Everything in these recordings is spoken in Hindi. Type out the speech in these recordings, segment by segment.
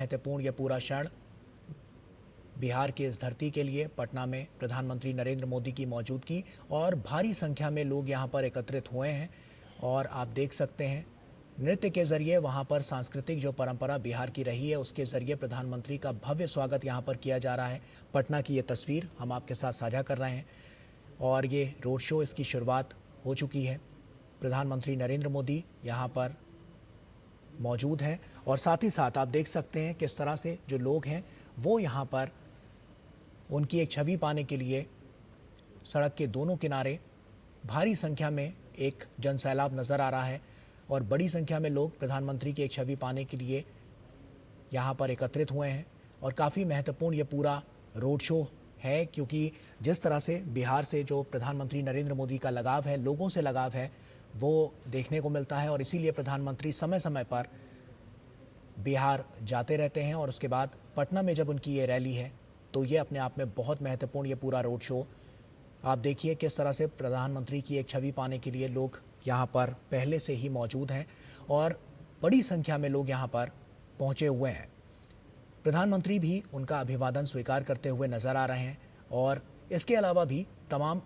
महत्वपूर्ण ये पूरा क्षण बिहार की इस धरती के लिए पटना में प्रधानमंत्री नरेंद्र मोदी की मौजूदगी और भारी संख्या में लोग यहां पर एकत्रित हुए हैं। और आप देख सकते हैं नृत्य के जरिए वहां पर सांस्कृतिक जो परंपरा बिहार की रही है उसके जरिए प्रधानमंत्री का भव्य स्वागत यहां पर किया जा रहा है। पटना की ये तस्वीर हम आपके साथ साझा कर रहे हैं और ये रोड शो इसकी शुरुआत हो चुकी है। प्रधानमंत्री नरेंद्र मोदी यहाँ पर मौजूद हैं और साथ ही साथ आप देख सकते हैं किस तरह से जो लोग हैं वो यहाँ पर उनकी एक छवि पाने के लिए सड़क के दोनों किनारे भारी संख्या में एक जनसैलाब नज़र आ रहा है और बड़ी संख्या में लोग प्रधानमंत्री की एक छवि पाने के लिए यहाँ पर एकत्रित हुए हैं। और काफ़ी महत्वपूर्ण ये पूरा रोड शो है क्योंकि जिस तरह से बिहार से जो प्रधानमंत्री नरेंद्र मोदी का लगाव है, लोगों से लगाव है, वो देखने को मिलता है और इसीलिए प्रधानमंत्री समय समय पर बिहार जाते रहते हैं। और उसके बाद पटना में जब उनकी ये रैली है तो ये अपने आप में बहुत महत्वपूर्ण ये पूरा रोड शो आप देखिए किस तरह से प्रधानमंत्री की एक छवि पाने के लिए लोग यहाँ पर पहले से ही मौजूद हैं और बड़ी संख्या में लोग यहाँ पर पहुँचे हुए हैं। प्रधानमंत्री भी उनका अभिवादन स्वीकार करते हुए नज़र आ रहे हैं और इसके अलावा भी तमाम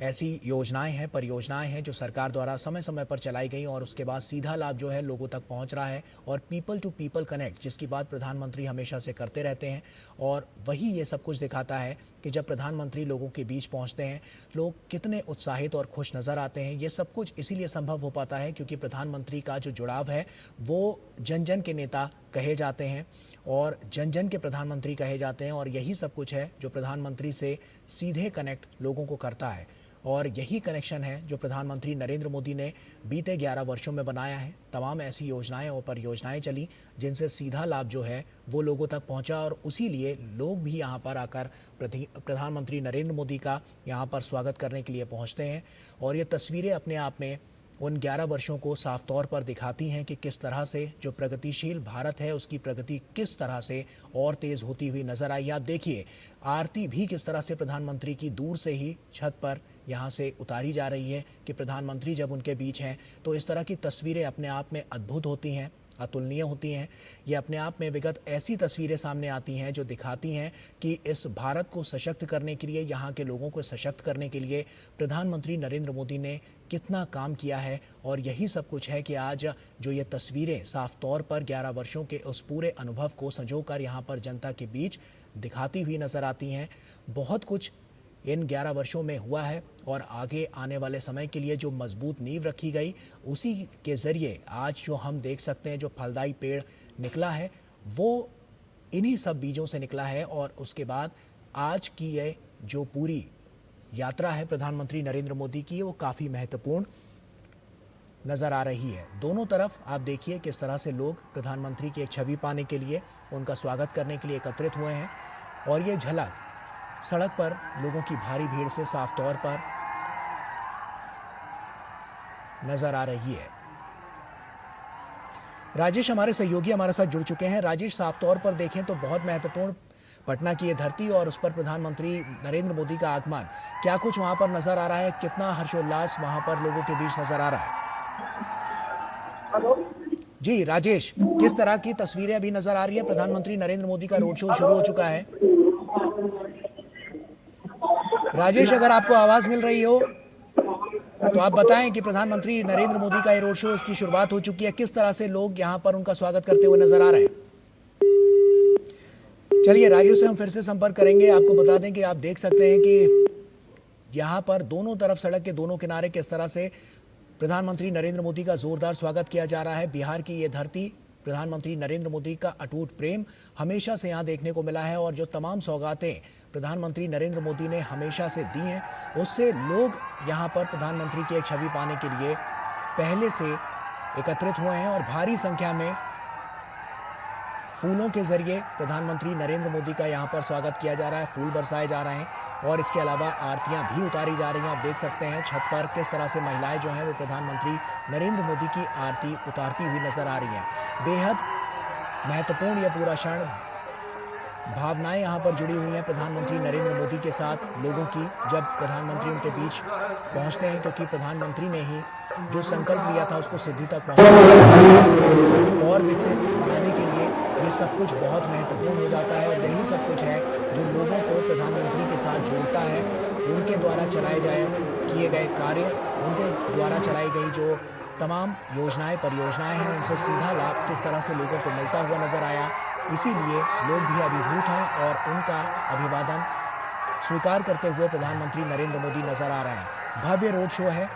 ऐसी योजनाएं हैं, परियोजनाएं हैं जो सरकार द्वारा समय समय पर चलाई गई और उसके बाद सीधा लाभ जो है लोगों तक पहुंच रहा है। और पीपल टू पीपल कनेक्ट जिसकी बात प्रधानमंत्री हमेशा से करते रहते हैं और वही ये सब कुछ दिखाता है कि जब प्रधानमंत्री लोगों के बीच पहुंचते हैं लोग कितने उत्साहित और खुश नज़र आते हैं। ये सब कुछ इसीलिए संभव हो पाता है क्योंकि प्रधानमंत्री का जो जुड़ाव है वो जन जन के नेता कहे जाते हैं और जन जन के प्रधानमंत्री कहे जाते हैं और यही सब कुछ है जो प्रधानमंत्री से सीधे कनेक्ट लोगों को करता है। और यही कनेक्शन है जो प्रधानमंत्री नरेंद्र मोदी ने बीते 11 वर्षों में बनाया है। तमाम ऐसी योजनाएं और परियोजनाएं चली जिनसे सीधा लाभ जो है वो लोगों तक पहुंचा और उसी लिए लोग भी यहां पर आकर प्रधानमंत्री नरेंद्र मोदी का यहां पर स्वागत करने के लिए पहुंचते हैं। और ये तस्वीरें अपने आप में उन 11 वर्षों को साफ तौर पर दिखाती हैं कि किस तरह से जो प्रगतिशील भारत है उसकी प्रगति किस तरह से और तेज़ होती हुई नज़र आई। आप देखिए आरती भी किस तरह से प्रधानमंत्री की दूर से ही छत पर यहाँ से उतारी जा रही है कि प्रधानमंत्री जब उनके बीच हैं तो इस तरह की तस्वीरें अपने आप में अद्भुत होती हैं, अतुलनीय होती हैं। ये अपने आप में विगत ऐसी तस्वीरें सामने आती हैं जो दिखाती हैं कि इस भारत को सशक्त करने के लिए, यहाँ के लोगों को सशक्त करने के लिए प्रधानमंत्री नरेंद्र मोदी ने कितना काम किया है। और यही सब कुछ है कि आज जो ये तस्वीरें साफ तौर पर 11 वर्षों के उस पूरे अनुभव को संजोकर यहाँ पर जनता के बीच दिखाती हुई नज़र आती हैं। बहुत कुछ इन 11 वर्षों में हुआ है और आगे आने वाले समय के लिए जो मजबूत नींव रखी गई उसी के ज़रिए आज जो हम देख सकते हैं जो फलदायी पेड़ निकला है वो इन्हीं सब बीजों से निकला है। और उसके बाद आज की ये जो पूरी यात्रा है प्रधानमंत्री नरेंद्र मोदी की वो काफ़ी महत्वपूर्ण नज़र आ रही है। दोनों तरफ आप देखिए किस तरह से लोग प्रधानमंत्री की एक छवि पाने के लिए, उनका स्वागत करने के लिए एकत्रित हुए हैं और ये झलक सड़क पर लोगों की भारी भीड़ से साफ तौर पर नजर आ रही है। राजेश हमारे सहयोगी हमारे साथ जुड़ चुके हैं। राजेश, साफ तौर पर देखें तो बहुत महत्वपूर्ण पटना की ये धरती और उस पर प्रधानमंत्री नरेंद्र मोदी का आगमन, क्या कुछ वहां पर नजर आ रहा है? कितना हर्षोल्लास वहां पर लोगों के बीच नजर आ रहा है? जी राजेश, किस तरह की तस्वीरें अभी नजर आ रही है? प्रधानमंत्री नरेंद्र मोदी का रोड शो शुरू हो चुका है। राजेश, अगर आपको आवाज मिल रही हो तो आप बताएं कि प्रधानमंत्री नरेंद्र मोदी का ये रोड शो, इसकी शुरुआत हो चुकी है, किस तरह से लोग यहां पर उनका स्वागत करते हुए नजर आ रहे हैं? चलिए राजेश से हम फिर से संपर्क करेंगे। आपको बता दें कि आप देख सकते हैं कि यहां पर दोनों तरफ, सड़क के दोनों किनारे किस तरह से प्रधानमंत्री नरेंद्र मोदी का जोरदार स्वागत किया जा रहा है। बिहार की ये धरती, प्रधानमंत्री नरेंद्र मोदी का अटूट प्रेम हमेशा से यहाँ देखने को मिला है और जो तमाम सौगातें प्रधानमंत्री नरेंद्र मोदी ने हमेशा से दी हैं उससे लोग यहाँ पर प्रधानमंत्री की एक छवि पाने के लिए पहले से एकत्रित हुए हैं और भारी संख्या में फूलों के जरिए प्रधानमंत्री नरेंद्र मोदी का यहाँ पर स्वागत किया जा रहा है। फूल बरसाए जा रहे हैं और इसके अलावा आरतियाँ भी उतारी जा रही हैं। आप देख सकते हैं छत पर किस तरह से महिलाएं जो हैं वो प्रधानमंत्री नरेंद्र मोदी की आरती उतारती हुई नजर आ रही हैं। बेहद महत्वपूर्ण यह पूरा क्षण, भावनाएं यहाँ पर जुड़ी हुई हैं प्रधानमंत्री नरेंद्र मोदी के साथ लोगों की, जब प्रधानमंत्री उनके बीच पहुँचते हैं क्योंकि प्रधानमंत्री ने ही जो संकल्प लिया था उसको सिद्धि तक पहुँचाने और विकसित बनाने के लिए ये सब कुछ बहुत महत्वपूर्ण हो जाता है और यही सब कुछ है जो लोगों को प्रधानमंत्री के साथ जोड़ता है। उनके द्वारा किए गए कार्य, उनके द्वारा चलाई गई जो तमाम योजनाएं परियोजनाएं हैं, उनसे सीधा लाभ किस तरह से लोगों को मिलता हुआ नजर आया। इसीलिए लोग भी अभिभूत हैं और उनका अभिवादन स्वीकार करते हुए प्रधानमंत्री नरेंद्र मोदी नजर आ रहे हैं। भव्य रोड शो है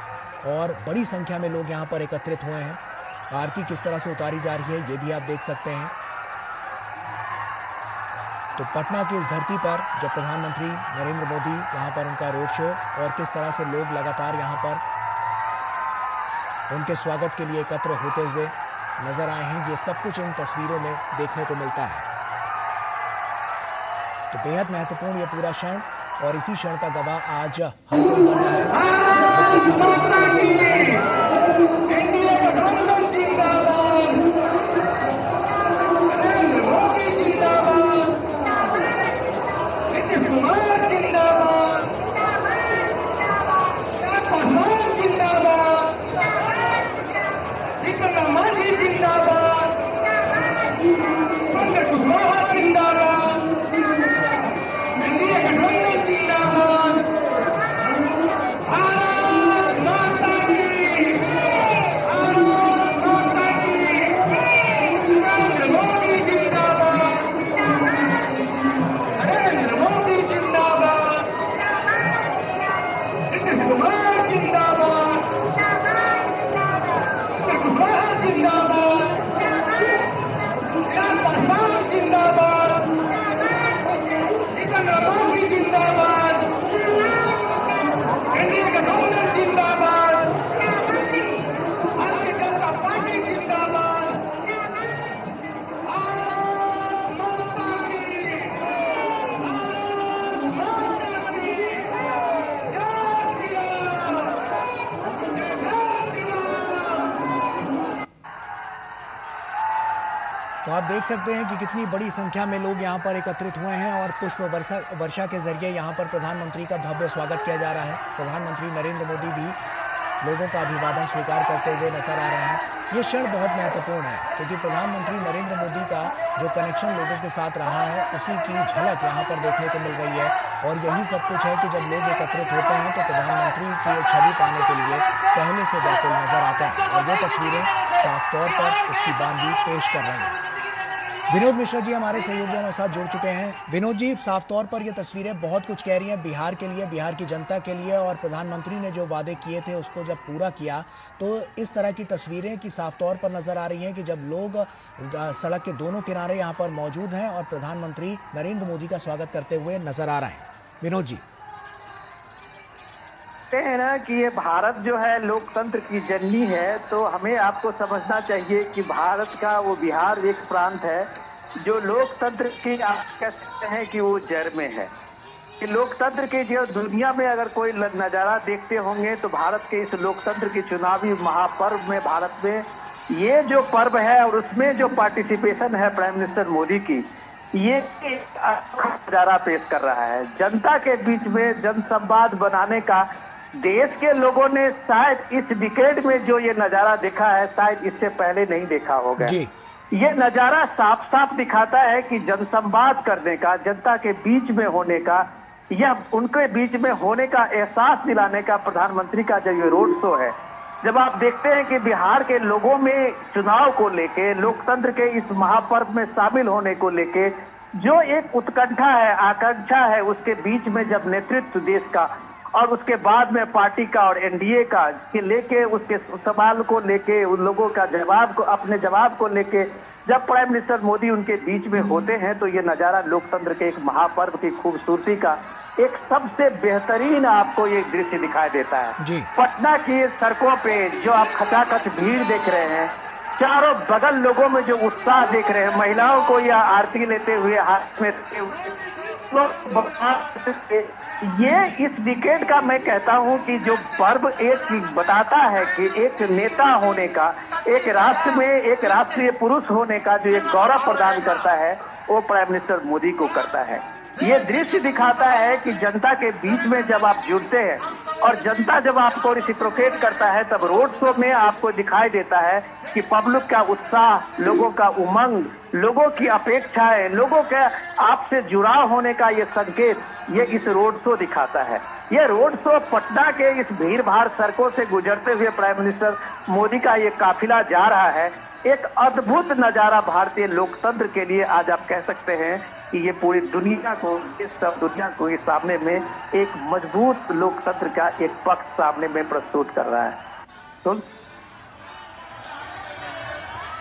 और बड़ी संख्या में लोग यहां पर एकत्रित हुए हैं। आरती किस तरह से उतारी जा रही है ये भी आप देख सकते हैं। तो पटना की इस धरती पर जब प्रधानमंत्री नरेंद्र मोदी यहां पर उनका रोड शो और किस तरह से लोग लगातार यहां पर उनके स्वागत के लिए एकत्र होते हुए नजर आए हैं, ये सब कुछ इन तस्वीरों में देखने को मिलता है। तो बेहद महत्वपूर्ण ये पूरा क्षण और इसी क्षण का गवाह आज हर कोई बन रहा है जो पटना में वहां पर जो मौजूद है। तो आप देख सकते हैं कि कितनी बड़ी संख्या में लोग यहाँ पर एकत्रित हुए हैं और पुष्प वर्षा के जरिए यहाँ पर प्रधानमंत्री का भव्य स्वागत किया जा रहा है। प्रधानमंत्री नरेंद्र मोदी भी लोगों का अभिवादन स्वीकार करते हुए नजर आ रहे हैं। ये क्षण बहुत महत्वपूर्ण है क्योंकि प्रधानमंत्री नरेंद्र मोदी का जो कनेक्शन लोगों के साथ रहा है उसी की झलक यहाँ पर देखने को मिल रही है। और यही सब कुछ है कि जब लोग एकत्रित होते हैं तो प्रधानमंत्री की एक छवि पाने के लिए पहले से व्याकुल नजर आते हैं और ये तस्वीरें साफ तौर पर उसकी बानगी पेश कर रही हैं। विनोद मिश्रा जी हमारे सहयोगी हमारे साथ जुड़ चुके हैं। विनोद जी, साफ तौर पर ये तस्वीरें बहुत कुछ कह रही हैं बिहार के लिए, बिहार की जनता के लिए, और प्रधानमंत्री ने जो वादे किए थे उसको जब पूरा किया तो इस तरह की तस्वीरें की साफ तौर पर नजर आ रही हैं कि जब लोग सड़क के दोनों किनारे यहाँ पर मौजूद हैं और प्रधानमंत्री नरेंद्र मोदी का स्वागत करते हुए नजर आ रहे हैं। विनोद जी, है ना कि ये भारत जो है लोकतंत्र की जननी है, तो हमें आपको समझना चाहिए कि भारत का वो बिहार एक प्रांत है जो लोकतंत्र की आप कह सकते हैं कि वो जड़ में है। कि लोकतंत्र के जो दुनिया में अगर कोई नजारा देखते होंगे तो भारत के इस लोकतंत्र की चुनावी महापर्व में भारत में ये जो पर्व है और उसमें जो पार्टिसिपेशन है प्राइम मिनिस्टर मोदी की, ये नजारा पेश कर रहा है। जनता के बीच में जनसंवाद बनाने का देश के लोगों ने शायद इस डिकेड में जो ये नजारा देखा है शायद इससे पहले नहीं देखा होगा। ये नजारा साफ साफ दिखाता है कि जनसंवाद करने का, जनता के बीच में होने का, यह उनके बीच में होने का एहसास दिलाने का प्रधानमंत्री का जो ये रोड शो है। जब आप देखते हैं कि बिहार के लोगों में चुनाव को लेके, लोकतंत्र के इस महापर्व में शामिल होने को लेके जो एक उत्कंठा है, आकांक्षा है, उसके बीच में जब नेतृत्व देश का और उसके बाद में पार्टी का और एनडीए का के लेके उसके सवाल को लेके उन लोगों का जवाब को, अपने जवाब को लेके जब प्राइम मिनिस्टर मोदी उनके बीच में होते हैं तो ये नजारा लोकतंत्र के एक महापर्व की खूबसूरती का एक सबसे बेहतरीन आपको ये दृश्य दिखाई देता है जी। पटना की सड़कों पे जो आप खचाखच भीड़ देख रहे हैं, चारों बगल लोगों में जो उत्साह देख रहे हैं, महिलाओं को यह आरती लेते हुए हाथ में ये इस डिकेड का मैं कहता हूं कि जो पर्व एक बताता है कि एक नेता होने का, एक राष्ट्र में एक राष्ट्रीय पुरुष होने का जो एक गौरव प्रदान करता है वो प्राइम मिनिस्टर मोदी को करता है। ये दृश्य दिखाता है कि जनता के बीच में जब आप जुड़ते हैं और जनता जब आपको रिसिप्रोकेट करता है तब रोड शो में आपको दिखाई देता है कि पब्लिक का उत्साह, लोगों का उमंग, लोगों की अपेक्षाएं, लोगों के आपसे जुड़ाव होने का ये संकेत ये इस रोड शो दिखाता है। ये रोड शो पटना के इस भीड़ भाड़ सड़कों से गुजरते हुए प्राइम मिनिस्टर मोदी का ये काफिला जा रहा है। एक अद्भुत नजारा भारतीय लोकतंत्र के लिए आज आप कह सकते हैं कि ये पूरी दुनिया को, इस सब दुनिया को इस सामने में एक मजबूत लोकतंत्र का एक पक्ष सामने में प्रस्तुत कर रहा है। तो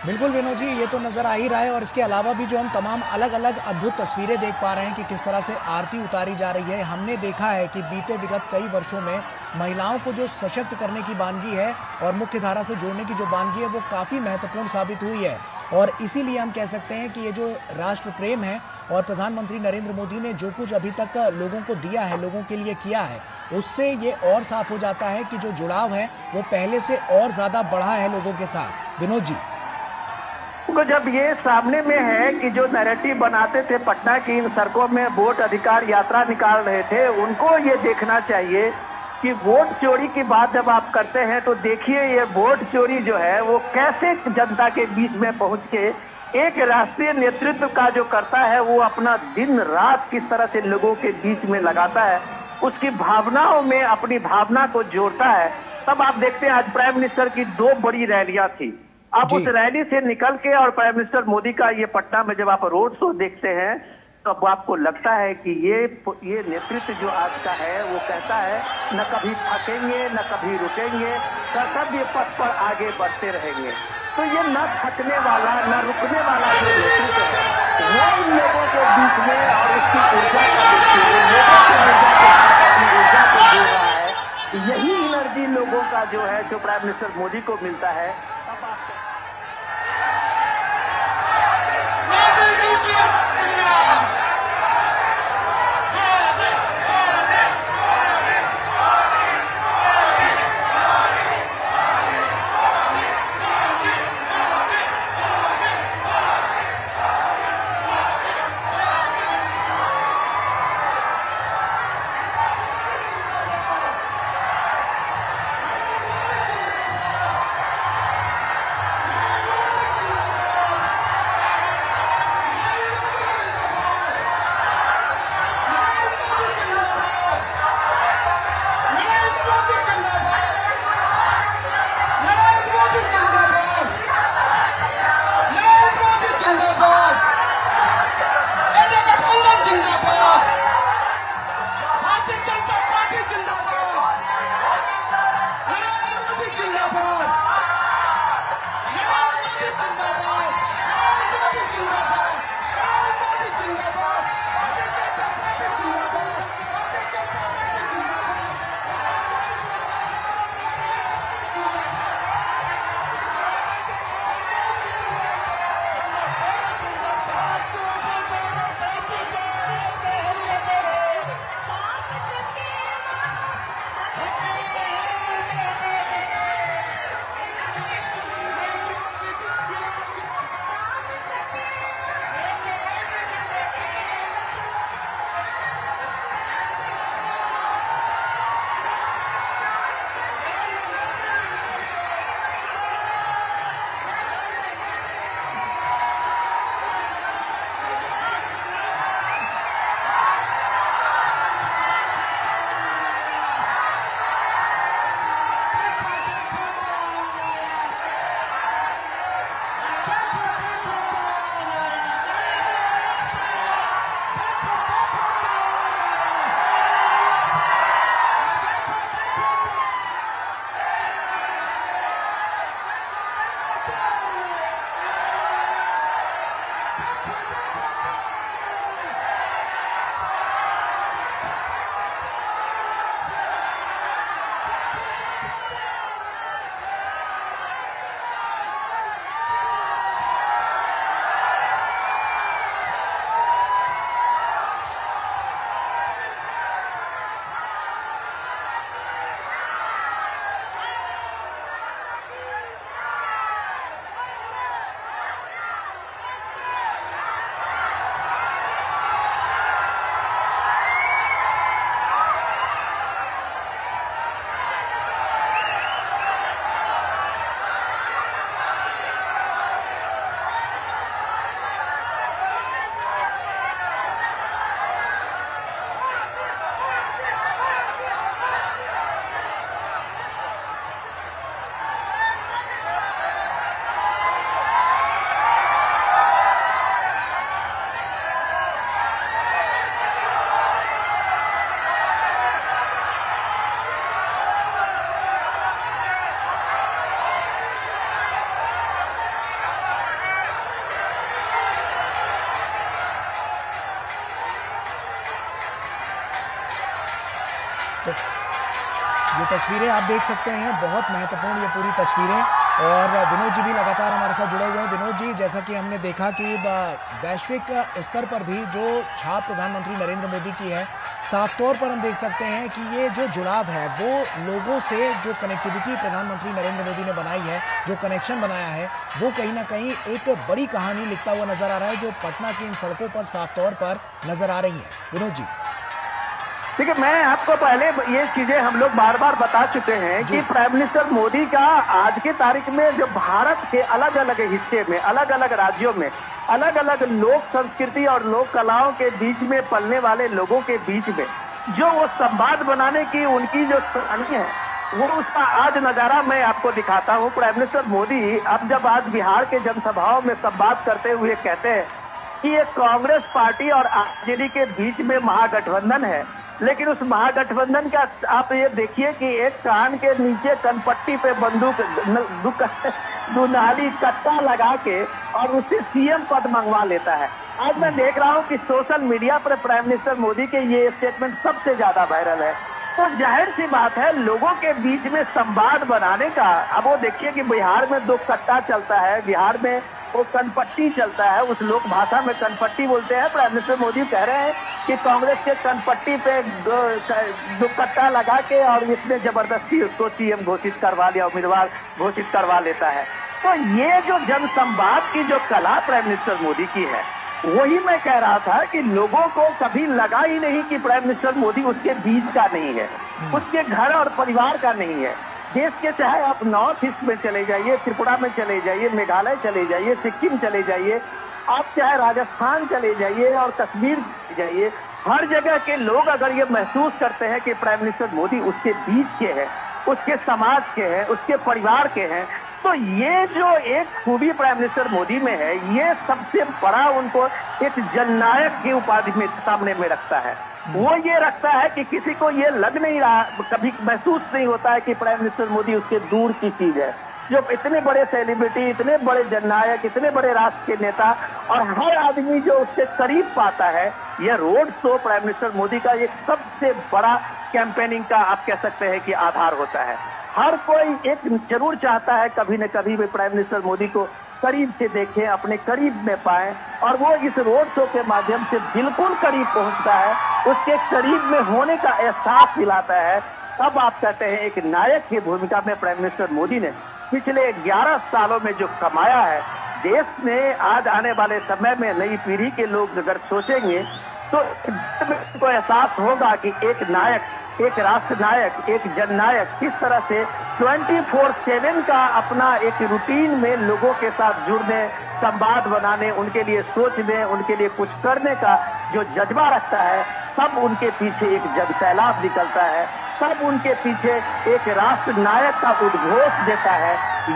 बिल्कुल विनोद जी, ये तो नज़र आ ही रहा है। और इसके अलावा भी जो हम तमाम अलग अलग अद्भुत तस्वीरें देख पा रहे हैं कि किस तरह से आरती उतारी जा रही है। हमने देखा है कि बीते विगत कई वर्षों में महिलाओं को जो सशक्त करने की बानगी है और मुख्य धारा से जोड़ने की जो बानगी है वो काफ़ी महत्वपूर्ण साबित हुई है। और इसीलिए हम कह सकते हैं कि ये जो राष्ट्र प्रेम है और प्रधानमंत्री नरेंद्र मोदी ने जो कुछ अभी तक लोगों को दिया है, लोगों के लिए किया है, उससे ये और साफ हो जाता है कि जो जुड़ाव है वो पहले से और ज़्यादा बढ़ा है लोगों के साथ। विनोद जी, तो जब ये सामने में है कि जो नैरेटिव बनाते थे पटना की इन सड़कों में वोट अधिकार यात्रा निकाल रहे थे, उनको ये देखना चाहिए कि वोट चोरी की बात जब आप करते हैं तो देखिए ये वोट चोरी जो है वो कैसे जनता के बीच में पहुंच के एक राष्ट्रीय नेतृत्व का जो करता है वो अपना दिन रात किस तरह से लोगों के बीच में लगाता है, उसकी भावनाओं में अपनी भावना को जोड़ता है। तब आप देखते हैं आज प्राइम मिनिस्टर की 2 बड़ी रैलियां थी। आप उस रैली से निकल के और प्राइम मिनिस्टर मोदी का ये पटना में जब आप रोड शो देखते हैं तो अब आपको लगता है कि ये नेतृत्व जो आज का है वो कहता है न कभी थकेंगे न कभी रुकेंगे, कर्तव्य पथ पर आगे बढ़ते रहेंगे। तो ये न थकने वाला न रुकने वाला जो नेतृत्व है वो इन लोगों के बीच में और उसकी ऊर्जा का देखिए, लोगों की ऊर्जा के साथ अपनी ऊर्जा को जोड़ रहा है। यही एनर्जी लोगों का जो है जो प्राइम मिनिस्टर मोदी को मिलता है। अब आप तो ये तस्वीरें आप देख सकते हैं, बहुत महत्वपूर्ण ये पूरी तस्वीरें। और विनोद जी भी लगातार हमारे साथ जुड़े हुए हैं। विनोद जी, जैसा कि हमने देखा कि वैश्विक स्तर पर भी जो छाप प्रधानमंत्री नरेंद्र मोदी की है, साफ तौर पर हम देख सकते हैं कि ये जो जुड़ाव है वो लोगों से, जो कनेक्टिविटी प्रधानमंत्री नरेंद्र मोदी ने बनाई है, जो कनेक्शन बनाया है, वो कहीं ना कहीं एक बड़ी कहानी लिखता हुआ नजर आ रहा है, जो पटना की इन सड़कों पर साफ तौर पर नजर आ रही है। विनोद जी, देखिए, मैं आपको पहले ये चीजें हम लोग बार बार बता चुके हैं कि प्राइम मिनिस्टर मोदी का आज की तारीख में जो भारत के अलग अलग हिस्से में, अलग अलग राज्यों में, अलग अलग लोक संस्कृति और लोक कलाओं के बीच में पलने वाले लोगों के बीच में जो वो संवाद बनाने की उनकी जो कहानी है, वो उसका आज नजारा मैं आपको दिखाता हूँ। प्राइम मिनिस्टर मोदी अब जब आज बिहार के जनसभाओं में संवाद करते हुए कहते हैं कि ये कांग्रेस पार्टी और आरजेडी के बीच में महागठबंधन है, लेकिन उस महागठबंधन का आप ये देखिए कि एक कान के नीचे कनपट्टी पे बंदूक दुनाली कट्टा लगा के और उससे सीएम पद मंगवा लेता है। आज मैं देख रहा हूं कि सोशल मीडिया पर प्राइम मिनिस्टर मोदी के ये स्टेटमेंट सबसे ज्यादा वायरल है। तो जाहिर सी बात है, लोगों के बीच में संवाद बनाने का। अब वो देखिए कि बिहार में दो कट्टा चलता है, बिहार में वो कनपट्टी चलता है, उस लोक भाषा में कनपट्टी बोलते हैं। प्राइम मिनिस्टर मोदी कह रहे हैं कि कांग्रेस के कनपट्टी पे दो कट्टा लगा के और इसमें जबरदस्ती उसको सीएम घोषित करवा लिया, उम्मीदवार घोषित करवा लेता है। तो ये जो जनसंवाद की जो कला प्राइम मिनिस्टर मोदी की है, वही मैं कह रहा था कि लोगों को कभी लगा ही नहीं कि प्राइम मिनिस्टर मोदी उसके बीच का नहीं है, उसके घर और परिवार का नहीं है। देश के चाहे आप नॉर्थ ईस्ट में चले जाइए, त्रिपुरा में चले जाइए, मेघालय चले जाइए, सिक्किम चले जाइए, आप चाहे राजस्थान चले जाइए और कश्मीर चले जाइए, हर जगह के लोग अगर ये महसूस करते हैं कि प्राइम मिनिस्टर मोदी उसके बीच के हैं, उसके समाज के हैं, उसके परिवार के हैं, तो ये जो एक खूबी प्राइम मिनिस्टर मोदी में है, ये सबसे बड़ा उनको एक जननायक की उपाधि में सामने में रखता है। वो ये रखता है कि किसी को ये लग नहीं रहा, कभी महसूस नहीं होता है कि प्राइम मिनिस्टर मोदी उसके दूर की चीज है। जो इतने बड़े सेलिब्रिटी, इतने बड़े जननायक, इतने बड़े राष्ट्र के नेता और हर आदमी जो उससे करीब पाता है, यह road show prime minister Modi का एक सबसे बड़ा कैंपेनिंग का आप कह सकते हैं कि आधार होता है। हर कोई एक जरूर चाहता है कभी न कभी भी प्राइम मिनिस्टर मोदी को करीब से देखें, अपने करीब में पाएं, और वो इस रोड शो के माध्यम से बिल्कुल करीब पहुंचता है, उसके करीब में होने का एहसास दिलाता है। तब आप कहते हैं एक नायक की भूमिका में प्राइम मिनिस्टर मोदी ने पिछले 11 सालों में जो कमाया है, देश में आज आने वाले समय में नई पीढ़ी के लोग अगर सोचेंगे तो इनको एहसास होगा कि एक नायक, एक राष्ट्र नायक, एक जननायक किस तरह से 24/7 का अपना एक रूटीन में लोगों के साथ जुड़ने, संवाद बनाने, उनके लिए सोचने, उनके लिए कुछ करने का जो जज्बा रखता है, सब उनके पीछे एक जन सैलाब निकलता है, सब उनके पीछे एक राष्ट्र नायक का उद्घोष देता है।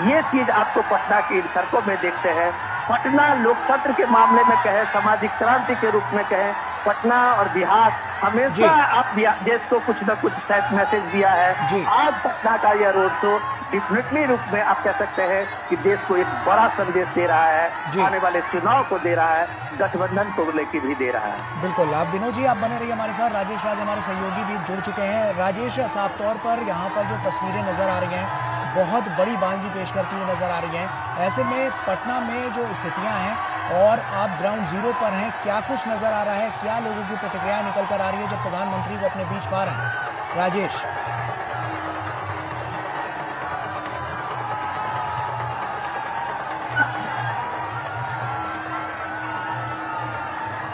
ये चीज आपको पटना की सड़कों में देखते हैं। पटना लोकतंत्र के मामले में कहें, सामाजिक क्रांति के रूप में कहें, पटना और बिहार हमेशा आप देश को कुछ न कुछ मैसेज दिया है। आज पटना का यह रोड शो डेफिनेटली रूप में आप कह सकते हैं कि देश को एक बड़ा संदेश दे रहा है, आने वाले चुनाव को दे रहा है, गठबंधन को लेकर भी दे रहा है। बिल्कुल। आप विनोद जी, आप बने रहिए हमारे साथ। राजेश राज हमारे सहयोगी भी जुड़ चुके हैं। राजेश, साफ तौर पर यहाँ पर जो तस्वीरें नजर आ रही हैं, बहुत बड़ी बानगी पेश करती हुई नजर आ रही हैं। ऐसे में पटना में जो स्थितियां हैं और आप ग्राउंड जीरो पर हैं, क्या कुछ नजर आ रहा है, क्या लोगों की प्रतिक्रिया निकल कर आ रही है जब प्रधानमंत्री को अपने बीच पा रहे हैं? राजेश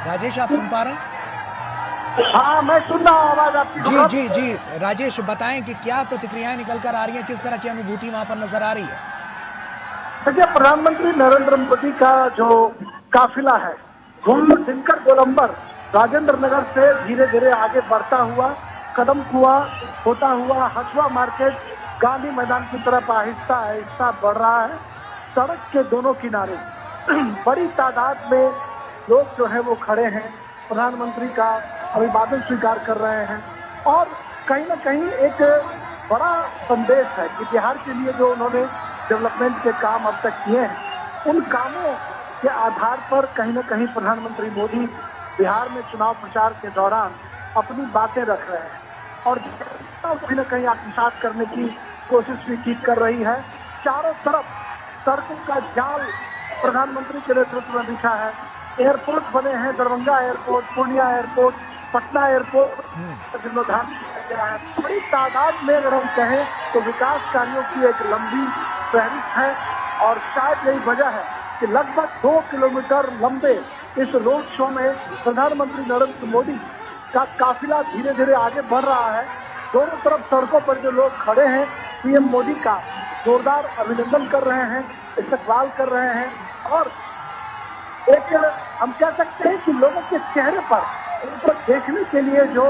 राजेश, आप सुन पा रहे हैं? हाँ, मैं सुन रहा हूँ आवाज आपकी। जी जी जी, राजेश बताएं कि क्या प्रतिक्रियाएं निकल कर आ रही हैं, किस तरह की अनुभूति वहां पर नजर आ रही है? देखिए, प्रधानमंत्री नरेंद्र मोदी का जो काफिला है वो दिनकर गोलंबर राजेंद्र नगर से धीरे धीरे आगे बढ़ता हुआ, कदम कुआं होता हुआ, हसुआ मार्केट, गांधी मैदान की तरफ आहिस्ता आहिस्ता बढ़ रहा है। सड़क के दोनों किनारे बड़ी तादाद में लोग जो है वो खड़े हैं, प्रधानमंत्री का अभिवादन स्वीकार कर रहे हैं और कहीं ना कहीं एक बड़ा संदेश है कि बिहार के लिए जो उन्होंने डेवलपमेंट के काम अब तक किए हैं, उन कामों के आधार पर कहीं ना कहीं प्रधानमंत्री मोदी बिहार में चुनाव प्रचार के दौरान अपनी बातें रख रहे हैं। और कहीं न कहीं आत्मसात करने की कोशिश भी की कर रही है। चारों तरफ सड़कों का जाल प्रधानमंत्री के नेतृत्व में बिछा है। एयरपोर्ट बने हैं, Darbhanga airport, Purnia airport, Patna airport जीर्णोद्धार किया गया है। बड़ी तादाद में अगर हम कहें तो विकास कार्यों की एक लंबी फहरिस्त है और शायद यही वजह है कि लगभग 2 किलोमीटर लंबे इस रोड शो में प्रधानमंत्री नरेंद्र मोदी का काफिला धीरे धीरे आगे बढ़ रहा है। दोनों तरफ सड़कों पर जो लोग खड़े हैं पीएम मोदी का जोरदार अभिनंदन कर रहे हैं, इस्तकबाल कर रहे हैं और एक हम कह सकते हैं कि लोगों के चेहरे पर उनको देखने के लिए जो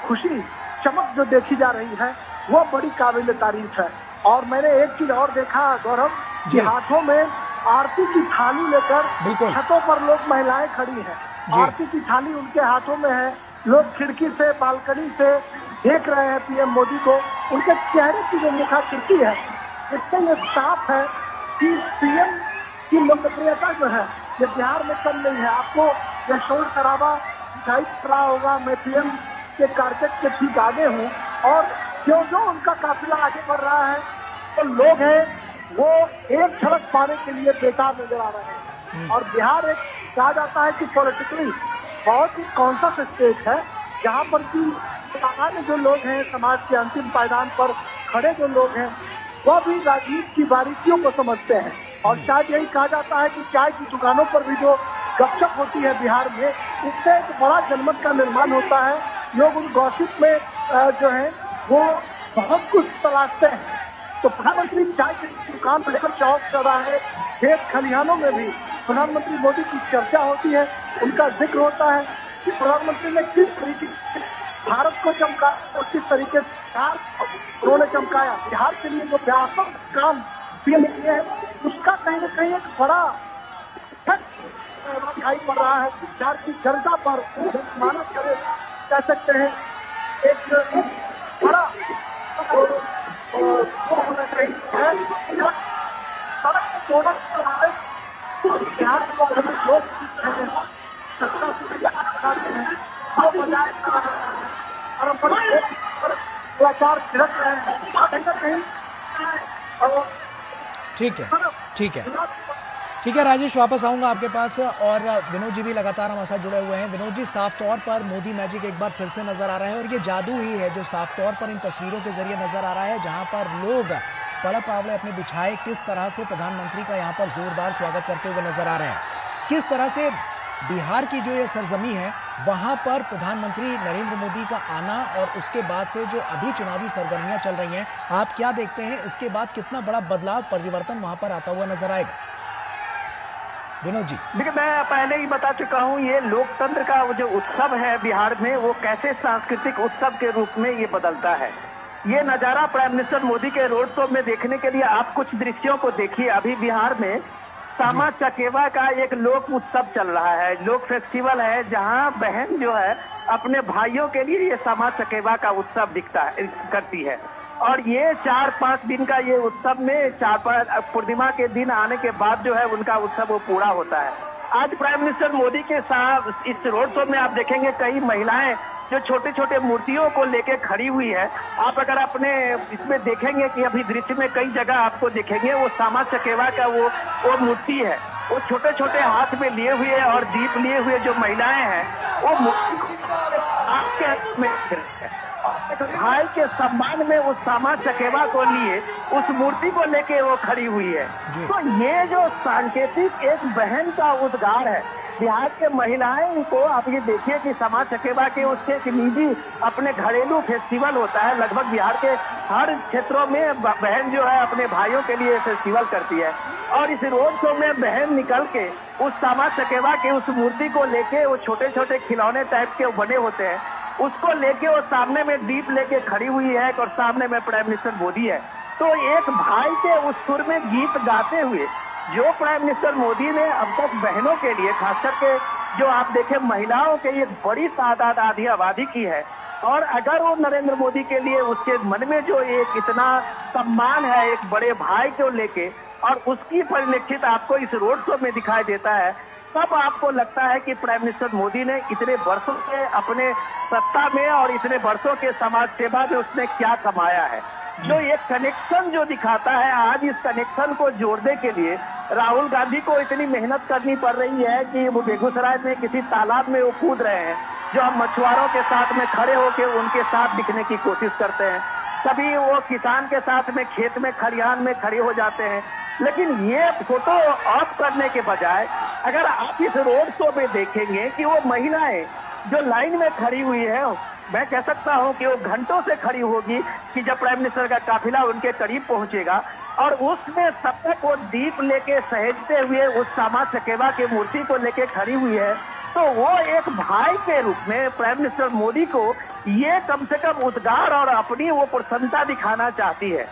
खुशी चमक जो देखी जा रही है वो बड़ी काबिल तारीफ है। और मैंने एक चीज और देखा गौरव कि हाथों में आरती की थाली लेकर छतों पर लोग महिलाएं खड़ी हैं, आरती की थाली उनके हाथों में है। लोग खिड़की से बालकनी से देख रहे हैं पीएम मोदी को। उनके चेहरे की जो मुखाकृति है इससे ये साफ है कि पीएम की लोकप्रियता जो है ये बिहार में कम नहीं है। आपको यह शोर शराबा दिखाई पड़ रहा होगा, मैं पीएम के कारपेट के ठीक आगे हूँ और जो जो उनका काफिला आगे बढ़ रहा है तो लोग हैं वो एक झलक पाने के लिए बेताब नजर आ रहे हैं। और बिहार एक कहा जाता है कि पॉलिटिकली बहुत ही कॉन्शस स्टेट है जहाँ पर कि सामान्य जो लोग हैं समाज के अंतिम पायदान पर खड़े जो लोग हैं वह भी राजनीति की बारीकियों को समझते हैं। और शायद यही कहा जाता है कि चाय की दुकानों पर भी जो गपशप होती है बिहार में उससे एक बड़ा जनमत का निर्माण होता है। लोग उन गॉसिप में जो है वो बहुत कुछ तलाशते हैं। तो प्रधानमंत्री चाय की दुकान पर लेकर चौक चौराहे खेत खलिहानों में भी प्रधानमंत्री मोदी की चर्चा होती है, उनका जिक्र होता है कि प्रधानमंत्री ने किस तरीके से भारत को चमका और किस तरीके से उन्होंने चमकाया। बिहार के लिए जो व्यापक काम पीएम किए हैं उसका कहीं न कहीं एक बड़ा दिखाई पड़ रहा है। बिहार की जनता पर मानव करे कह सकते हैं एक बड़ा होना चाहिए है। सड़क जोड़न बिहार को लोग ठीक है राजेश, वापस आऊंगा आपके पास। और विनोद जी भी लगातार हमारे साथ जुड़े हुए हैं। विनोद जी, साफ तौर पर मोदी मैजिक एक बार फिर से नजर आ रहा है और ये जादू ही है जो साफ तौर पर इन तस्वीरों के जरिए नजर आ रहा है, जहां पर लोग पलक पावड़े अपने बिछाए किस तरह से प्रधानमंत्री का यहाँ पर जोरदार स्वागत करते हुए नजर आ रहे हैं। किस तरह से बिहार की जो ये सरजमी है वहां पर प्रधानमंत्री नरेंद्र मोदी का आना और उसके बाद से जो अभी चुनावी सरगर्मियां चल रही हैं, आप क्या देखते हैं इसके बाद कितना बड़ा बदलाव परिवर्तन वहां पर आता हुआ नजर आएगा? विनोद जी, देखिए मैं पहले ही बता चुका हूँ ये लोकतंत्र का जो उत्सव है बिहार में वो कैसे सांस्कृतिक उत्सव के रूप में ये बदलता है। ये नजारा प्राइम मिनिस्टर मोदी के रोड शो में देखने के लिए आप कुछ दृश्यों को देखिए। अभी बिहार में सामा चकेवा का एक लोक उत्सव चल रहा है, लोक फेस्टिवल है, जहां बहन जो है अपने भाइयों के लिए ये सामा चकेवा का उत्सव करती है। और ये 4-5 दिन का ये उत्सव में 4-5 पूर्णिमा के दिन आने के बाद जो है उनका उत्सव वो पूरा होता है। आज प्राइम मिनिस्टर मोदी के साथ इस रोड शो में आप देखेंगे कई महिलाएं जो छोटे छोटे मूर्तियों को लेके खड़ी हुई है। आप अगर अपने इसमें देखेंगे कि अभी दृश्य में कई जगह आपको देखेंगे वो सामा चकेवा का वो मूर्ति है, वो छोटे छोटे हाथ में लिए हुए और दीप लिए हुए जो महिलाएं हैं वो मूर्ति को आपके हाथ में भाई के सम्मान में उस सामा चकेवा को लिए उस मूर्ति को लेके वो खड़ी हुई है। तो ये जो सांकेतिक एक बहन का उद्गार है बिहार के महिलाएं को, आप ये देखिए कि सामा चकेवा के उसके एक निजी अपने घरेलू फेस्टिवल होता है। लगभग बिहार के हर क्षेत्रों में बहन जो है अपने भाइयों के लिए फेस्टिवल करती है और इस रोड शो में बहन निकल के उस सामा चकेवा के उस मूर्ति को लेके वो छोटे छोटे खिलौने टाइप के बने होते हैं उसको लेके वो सामने में दीप लेके खड़ी हुई है और सामने में प्राइम मिनिस्टर मोदी है। तो एक भाई के उस सुर में गीत गाते हुए जो प्राइम मिनिस्टर मोदी ने अब तक बहनों के लिए खास करके जो आप देखें महिलाओं के एक बड़ी तादाद आधी आबादी की है और अगर वो नरेंद्र मोदी के लिए उसके मन में जो एक इतना सम्मान है एक बड़े भाई को लेके और उसकी परिलक्षित आपको इस रोड शो में दिखाई देता है। तब आपको लगता है कि प्राइम मिनिस्टर मोदी ने इतने वर्षों से अपने सत्ता में और इतने वर्षों के समाज सेवा में उसने क्या कमाया है। जो ये कनेक्शन जो दिखाता है, आज इस कनेक्शन को जोड़ने के लिए राहुल गांधी को इतनी मेहनत करनी पड़ रही है कि वो बेगूसराय में किसी तालाब में वो कूद रहे हैं, जो हम मछुआरों के साथ में खड़े होकर उनके साथ दिखने की कोशिश करते हैं। कभी वो किसान के साथ में खेत में खलिहान में खड़े हो जाते हैं, लेकिन ये फोटो ऑफ करने के बजाय अगर आप इस रोड शो में देखेंगे कि वो महिलाएं जो लाइन में खड़ी हुई है, मैं कह सकता हूं कि वो घंटों से खड़ी होगी कि जब प्राइम मिनिस्टर का काफिला उनके करीब पहुंचेगा और उसमें सब तक वो दीप लेके सहेजते हुए उस सामा चकेवा की मूर्ति को लेके खड़ी हुई है, तो वो एक भाई के रूप में प्राइम मिनिस्टर मोदी को ये कम से कम उद्गार और अपनी वो प्रसन्नता दिखाना चाहती है।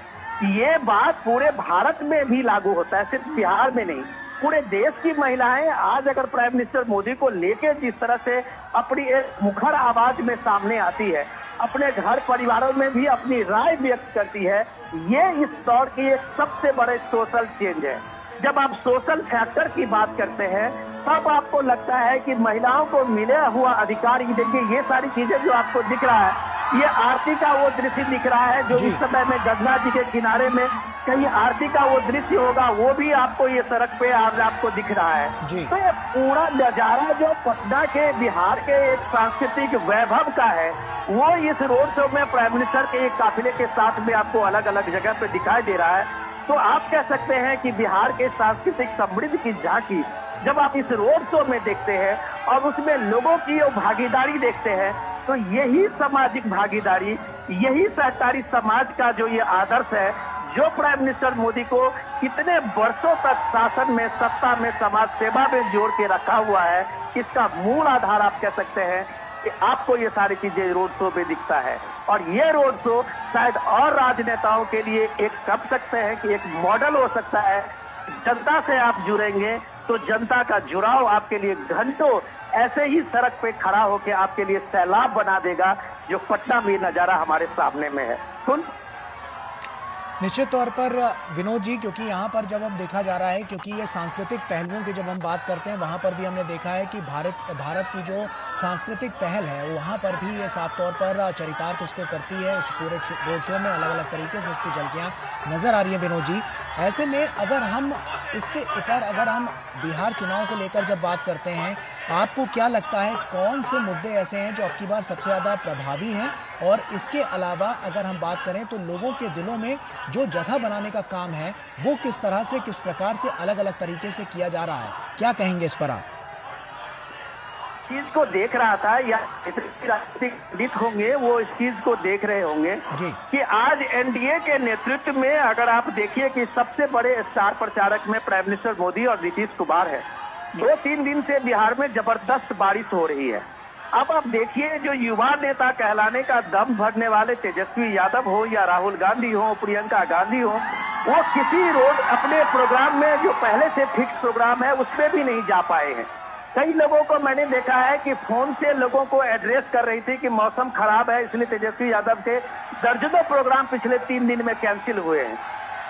ये बात पूरे भारत में भी लागू होता है, सिर्फ बिहार में नहीं। पूरे देश की महिलाएं आज अगर प्राइम मिनिस्टर मोदी को लेके जिस तरह से अपनी एक मुखर आवाज में सामने आती है, अपने घर परिवारों में भी अपनी राय व्यक्त करती है, ये इस दौर की एक सबसे बड़े सोशल चेंज है। जब आप सोशल फैक्टर की बात करते हैं तब आपको लगता है कि महिलाओं को मिला हुआ अधिकार, ये देखिए ये सारी चीजें जो आपको दिख रहा है, ये आरती का वो दृश्य दिख रहा है जो इस समय में गंगा जी के किनारे में कहीं आरती का वो दृश्य होगा, वो भी आपको ये सड़क पे आज आपको दिख रहा है। तो ये पूरा नजारा जो पटना के बिहार के एक सांस्कृतिक वैभव का है, वो इस रोड शो में प्राइम मिनिस्टर के एक काफिले के साथ में आपको अलग अलग जगह पे दिखाई दे रहा है। तो आप कह सकते हैं कि बिहार के सांस्कृतिक समृद्धि की झांकी जब आप इस रोड शो में देखते हैं और उसमें लोगों की भागीदारी देखते हैं, तो यही सामाजिक भागीदारी, यही सहकारी समाज का जो ये आदर्श है, जो प्राइम मिनिस्टर मोदी को कितने वर्षों तक शासन में, सत्ता में, समाज सेवा में जोड़ के रखा हुआ है, इसका मूल आधार आप कह सकते हैं कि आपको ये सारी चीजें रोड शो में दिखता है। और ये रोड शो शायद और राजनेताओं के लिए एक कह सकते हैं कि एक मॉडल हो सकता है। जनता से आप जुड़ेंगे तो जनता का जुड़ाव आपके लिए घंटों ऐसे ही सड़क पे खड़ा होकर आपके लिए सैलाब बना देगा, जो पटना में नजारा हमारे सामने में है। निश्चित तौर पर विनोद जी, क्योंकि यहाँ पर जब अब देखा जा रहा है, क्योंकि ये सांस्कृतिक पहलुओं की जब हम बात करते हैं, वहाँ पर भी हमने देखा है कि भारत की जो सांस्कृतिक पहल है वहाँ पर भी ये साफ तौर पर चरितार्थ इसको करती है। इस पूरे रोड शो में अलग अलग तरीके से इसकी झलकियाँ नज़र आ रही हैं विनोद जी। ऐसे में अगर हम इससे इतर अगर हम बिहार चुनाव को लेकर जब बात करते हैं, आपको क्या लगता है कौन से मुद्दे ऐसे हैं जो आपकी बार सबसे ज़्यादा प्रभावी हैं? और इसके अलावा अगर हम बात करें तो लोगों के दिलों में जो जगह बनाने का काम है वो किस तरह से, किस प्रकार से अलग अलग तरीके से किया जा रहा है, क्या कहेंगे इस पर आप? चीज को देख रहा था या राजनीतिक पंडित होंगे वो इस चीज को देख रहे होंगे कि आज एनडीए के नेतृत्व में अगर आप देखिए कि सबसे बड़े स्टार प्रचारक में प्राइम मिनिस्टर मोदी और नीतीश कुमार है। 2-3 दिन से बिहार में जबरदस्त बारिश हो रही है। अब आप देखिए जो युवा नेता कहलाने का दम भरने वाले तेजस्वी यादव हो या राहुल गांधी हो, प्रियंका गांधी हो, वो किसी रोड अपने प्रोग्राम में जो पहले से फिक्स प्रोग्राम है उसमें भी नहीं जा पाए हैं। कई लोगों को मैंने देखा है कि फोन से लोगों को एड्रेस कर रही थी कि मौसम खराब है, इसलिए तेजस्वी यादव के दर्जनों प्रोग्राम पिछले 3 दिन में कैंसिल हुए हैं।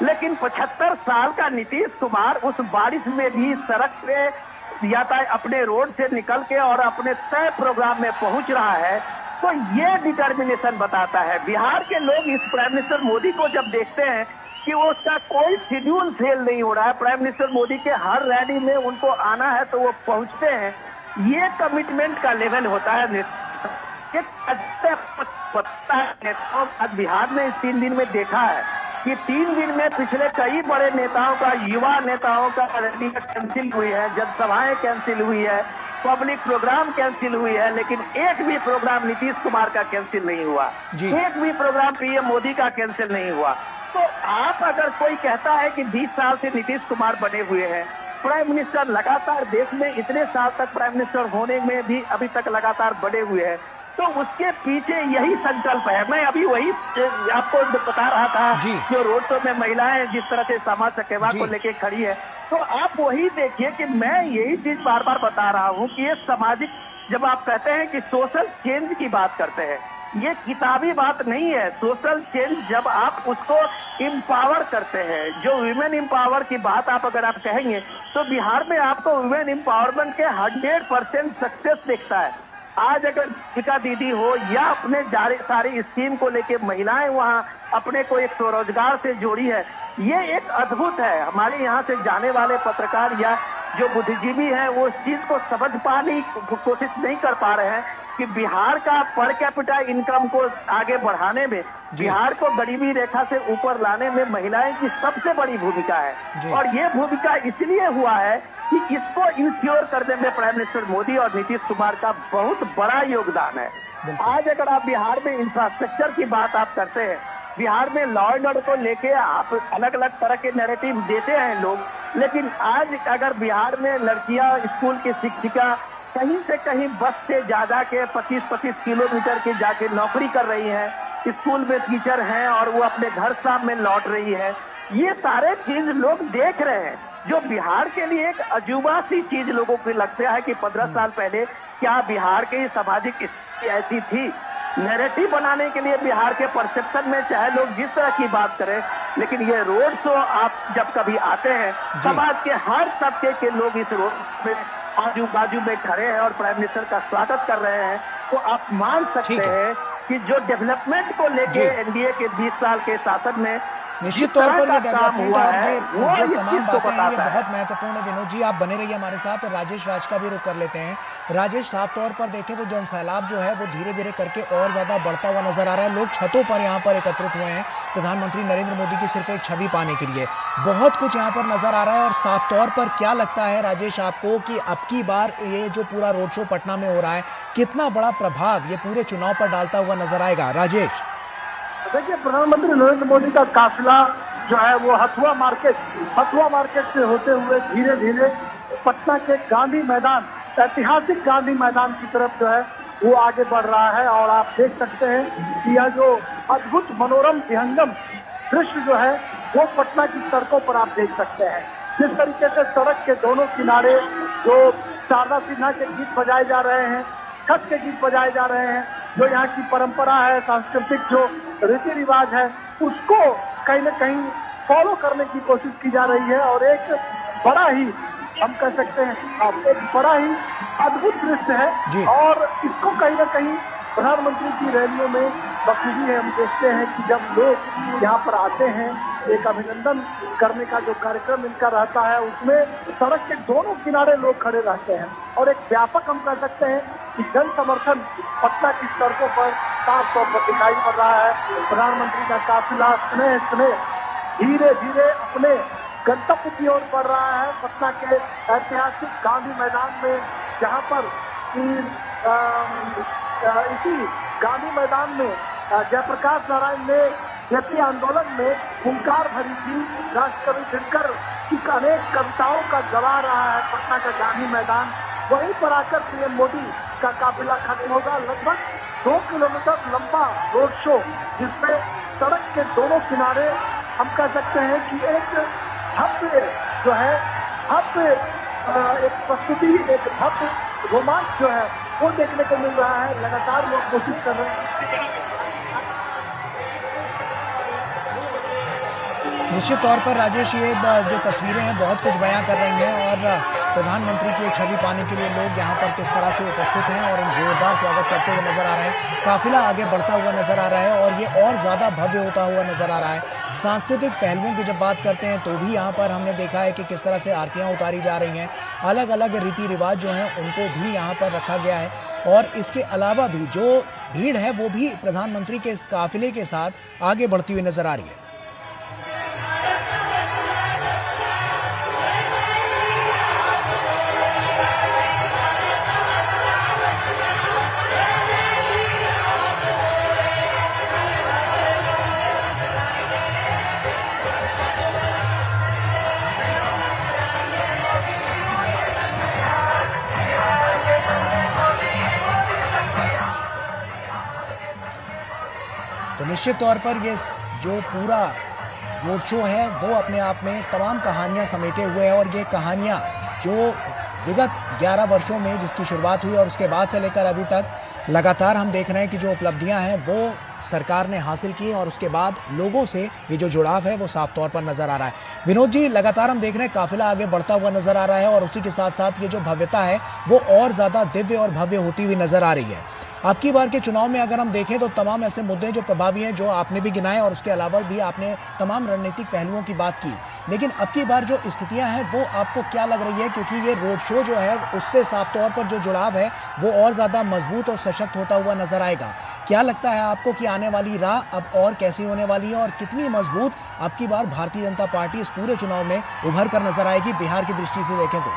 लेकिन 75 साल का नीतीश कुमार उस बारिश में भी सड़क पे यातायात अपने रोड से निकल के और अपने तय प्रोग्राम में पहुंच रहा है। तो ये डिटर्मिनेशन बताता है। बिहार के लोग इस प्राइम मिनिस्टर मोदी को जब देखते हैं कि वो उसका कोई शेड्यूल फेल नहीं हो रहा है, प्राइम मिनिस्टर मोदी के हर रैली में उनको आना है तो वो पहुंचते हैं, ये कमिटमेंट का लेवल होता है। आज बिहार में इस 3 दिन में देखा है कि 3 दिन में पिछले कई बड़े नेताओं का, युवा नेताओं का रैली कैंसिल हुई है, जनसभाएं कैंसिल हुई है, पब्लिक प्रोग्राम कैंसिल हुई है, लेकिन एक भी प्रोग्राम नीतीश कुमार का कैंसिल नहीं हुआ, एक भी प्रोग्राम पीएम मोदी का कैंसिल नहीं हुआ। तो आप अगर कोई कहता है कि 20 साल से नीतीश कुमार बने हुए हैं, प्राइम मिनिस्टर लगातार देश में इतने साल तक प्राइम मिनिस्टर होने में भी अभी तक लगातार बने हुए हैं, तो उसके पीछे यही संकल्प है। मैं अभी वही आपको बता रहा था, जो रोड शो में महिलाएं जिस तरह से समाज चकेवा को लेके खड़ी है, तो आप वही देखिए कि मैं यही चीज बार बार बता रहा हूँ कि ये सामाजिक, जब आप कहते हैं कि सोशल चेंज की बात करते हैं, ये किताबी बात नहीं है। सोशल चेंज जब आप उसको इम्पावर करते हैं। जो विमेन इम्पावर की बात अगर आप कहेंगे तो बिहार में आपको विमेन इम्पावरमेंट के 100% सक्सेस दिखता है। आज अगर दीपिका दीदी हो या अपने सारी स्कीम को लेके महिलाएं वहां अपने को एक स्वरोजगार से जोड़ी है, ये एक अद्भुत है। हमारे यहाँ से जाने वाले पत्रकार या जो बुद्धिजीवी हैं वो इस चीज को समझ पाने की कोशिश नहीं कर पा रहे हैं कि बिहार का पर कैपिटा इनकम को आगे बढ़ाने में, बिहार को गरीबी रेखा से ऊपर लाने में महिलाएं की सबसे बड़ी भूमिका है। और ये भूमिका इसलिए हुआ है कि इसको इंश्योर करने में प्राइम मिनिस्टर मोदी और नीतीश कुमार का बहुत बड़ा योगदान है। आज अगर आप बिहार में इंफ्रास्ट्रक्चर की बात आप करते हैं, बिहार में लॉ एंड ऑर्डर को लेके आप अलग अलग तरह के नैरेटिव देते हैं लोग, लेकिन आज अगर बिहार में लड़कियां स्कूल की शिक्षिका कहीं से कहीं बस से ज्यादा के 25-25 किलोमीटर के जाके नौकरी कर रही हैं, स्कूल में टीचर हैं और वो अपने घर शाम में लौट रही है, ये सारे चीज लोग देख रहे हैं। जो बिहार के लिए एक अजूबा सी चीज लोगों को लगता है कि 15 साल पहले क्या बिहार की सामाजिक स्थिति ऐसी थी। नैरेटिव बनाने के लिए बिहार के परसेप्शन में चाहे लोग जिस तरह की बात करें, लेकिन ये रोड शो आप जब कभी आते हैं, समाज के हर तबके के लोग इस रोड में आजू बाजू में खड़े हैं और प्राइम मिनिस्टर का स्वागत कर रहे हैं, तो आप मान सकते हैं कि जो डेवलपमेंट को लेके एनडीए के 20 साल के शासन में निश्चित तौर पर ये डेवलपमेंट और ये जो तमाम बातें हैं ये बहुत महत्वपूर्ण है। विनोद जी आप बने रहिए हमारे साथ। राजेश राज का भी रुख कर लेते हैं। राजेश, साफ तौर पर देखें तो जन सैलाब जो है वो धीरे धीरे करके और ज्यादा बढ़ता हुआ नजर आ रहा है। लोग छतों पर यहाँ पर एकत्रित हुए हैं प्रधानमंत्री नरेंद्र मोदी की सिर्फ एक छवि पाने के लिए। बहुत कुछ यहाँ पर नजर आ रहा है और साफ तौर पर क्या लगता है राजेश आपको कि अब की बार ये जो पूरा रोड शो पटना में हो रहा है कितना बड़ा प्रभाव ये पूरे चुनाव पर डालता हुआ नजर आएगा? राजेश, देखिए, प्रधानमंत्री नरेंद्र मोदी का काफिला जो है वो हथुआ मार्केट से होते हुए धीरे धीरे पटना के गांधी मैदान, ऐतिहासिक गांधी मैदान की तरफ जो है वो आगे बढ़ रहा है। और आप देख सकते हैं कि यह जो अद्भुत मनोरम विहंगम दृश्य जो है वो पटना की सड़कों पर आप देख सकते हैं। जिस तरीके से सड़क के दोनों किनारे जो शारदा सिन्हा के गीत बजाए जा रहे हैं, छठ के गीत बजाए जा रहे हैं, जो यहाँ की परंपरा है, सांस्कृतिक जो रीति रिवाज है, उसको कहीं न कहीं फॉलो करने की कोशिश की जा रही है। और एक बड़ा ही हम कह सकते हैं एक बड़ा ही अद्भुत दृश्य है और इसको कहीं न कहीं प्रधानमंत्री की रैलियों में बखूबी है। हम देखते हैं कि जब लोग यहाँ पर आते हैं, एक अभिनंदन करने का जो कार्यक्रम इनका रहता है उसमें सड़क के दोनों किनारे लोग खड़े रहते हैं और एक व्यापक हम कह सकते हैं कि जन समर्थन पटना की सड़कों पर साफ तौर पर दिखाई पड़ रहा है। प्रधानमंत्री का काफिला स्नेह धीरे धीरे अपने गंतव्य की ओर बढ़ रहा है। पटना के ऐतिहासिक गांधी मैदान में, जहां पर इसी गांधी मैदान में जयप्रकाश नारायण ने जेपी आंदोलन में हुंकार भरी थी। राष्ट्रकवि दिनकर की अनेक कविताओं का गवा रहा है पटना का गांधी मैदान। वहीं पर आकर पीएम मोदी का काफिला खत्म होगा। लगभग 2 किलोमीटर लंबा रोड शो, जिसमें सड़क के दोनों किनारे हम कह सकते हैं कि एक भव्य जो है एक प्रस्तुति, एक भव्य रोमांच जो है वो देखने को मिल रहा है। लगातार लोग कोशिश कर रहे हैं। निश्चित तौर पर राजेश ये जो तस्वीरें हैं बहुत कुछ बयां कर रही हैं और प्रधानमंत्री की एक छवि पाने के लिए लोग यहाँ पर किस तरह से उपस्थित हैं और जोरदार स्वागत करते हुए नजर आ रहे हैं। काफिला आगे बढ़ता हुआ नजर आ रहा है और ये और ज़्यादा भव्य होता हुआ नजर आ रहा है। सांस्कृतिक पहलुओं की जब बात करते हैं तो भी यहाँ पर हमने देखा है कि किस तरह से आरतियाँ उतारी जा रही हैं। अलग अलग रीति रिवाज जो हैं उनको भी यहाँ पर रखा गया है और इसके अलावा भी जो भीड़ है वो भी प्रधानमंत्री के इस काफिले के साथ आगे बढ़ती हुई नजर आ रही है। तो निश्चित तौर पर ये जो पूरा रोड शो है वो अपने आप में तमाम कहानियां समेटे हुए है और ये कहानियां जो विगत 11 वर्षों में जिसकी शुरुआत हुई और उसके बाद से लेकर अभी तक लगातार हम देख रहे हैं कि जो उपलब्धियां हैं वो सरकार ने हासिल की और उसके बाद लोगों से ये जो जुड़ाव है वो साफ तौर पर नजर आ रहा है। विनोद जी, लगातार हम देख रहे हैं काफिला आगे बढ़ता हुआ नजर आ रहा है और उसी के साथ साथ ये जो भव्यता है वो और ज्यादा दिव्य और भव्य होती हुई नजर आ रही है। आपकी बार के चुनाव में अगर हम देखें तो तमाम ऐसे मुद्दे जो प्रभावी हैं, जो आपने भी गिनाए और उसके अलावा भी आपने तमाम रणनीतिक पहलुओं की बात की, लेकिन अब की बार जो स्थितियां हैं वो आपको क्या लग रही है? क्योंकि ये रोड शो जो है उससे साफ तौर पर जो जुड़ाव है वो और ज़्यादा मजबूत और सशक्त होता हुआ नजर आएगा। क्या लगता है आपको कि आने वाली राह अब और कैसी होने वाली है और कितनी मजबूत अब की बार भारतीय जनता पार्टी इस पूरे चुनाव में उभर कर नजर आएगी बिहार की दृष्टि से देखें तो?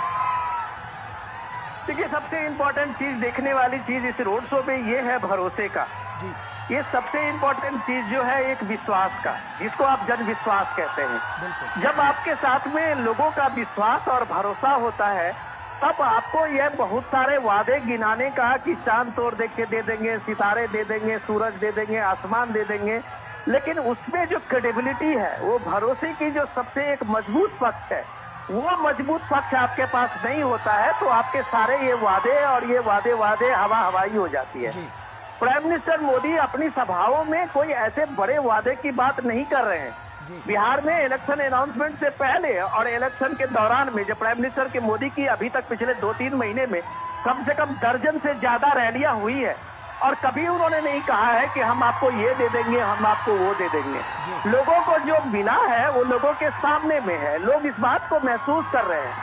देखिए, सबसे इम्पोर्टेंट चीज, देखने वाली चीज इस रोड शो में ये है भरोसे का जी। ये सबसे इम्पोर्टेंट चीज जो है एक विश्वास का, जिसको आप जन विश्वास कहते हैं। बिल्कुल। जब आपके साथ में लोगों का विश्वास और भरोसा होता है तब आपको यह बहुत सारे वादे गिनाने का कि चांद तोड़ के दे देंगे, सितारे दे देंगे, सूरज दे देंगे, आसमान दे देंगे, लेकिन उसमें जो क्रेडिबिलिटी है, वो भरोसे की जो सबसे एक मजबूत पक्ष है, वो मजबूत पक्ष आपके पास नहीं होता है तो आपके सारे ये वादे और ये वादे हवा हवाई हो जाती है। प्राइम मिनिस्टर मोदी अपनी सभाओं में कोई ऐसे बड़े वादे की बात नहीं कर रहे हैं। बिहार में इलेक्शन अनाउंसमेंट से पहले और इलेक्शन के दौरान में जब प्राइम मिनिस्टर के मोदी की अभी तक पिछले 2-3 महीने में कम से कम दर्जन से ज्यादा रैलियां हुई है और कभी उन्होंने नहीं कहा है कि हम आपको ये दे देंगे, हम आपको वो दे देंगे। लोगों को जो मिला है वो लोगों के सामने में है, लोग इस बात को महसूस कर रहे हैं।